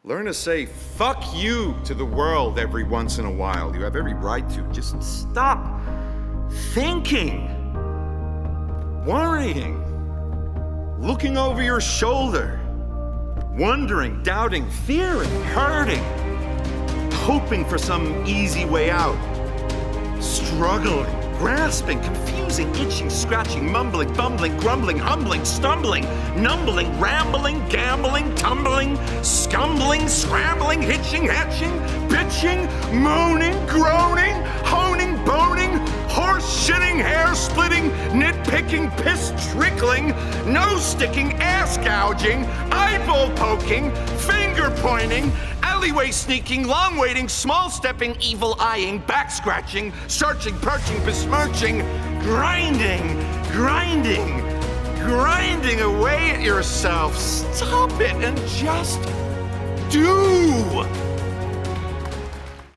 Learn to say fuck you to the world every once in a while. You have every right to. Just stop thinking, worrying, looking over your shoulder, wondering, doubting, fearing, hurting, hoping for some easy way out, struggling, grasping, confusing, itching, scratching, mumbling, bumbling, grumbling, humbling, stumbling, numbling, rambling, gambling, tumbling, scumbling, scrambling, hitching, hatching, bitching, moaning, groaning, honing, boning, horse shitting, hair splitting, nitpicking, piss trickling, nose sticking, ass gouging, eyeball poking, finger pointing, alleyway sneaking, long waiting, small stepping, evil eyeing, back scratching, searching, perching, besmirching, grinding, grinding, grinding away at yourself. Stop it and just do.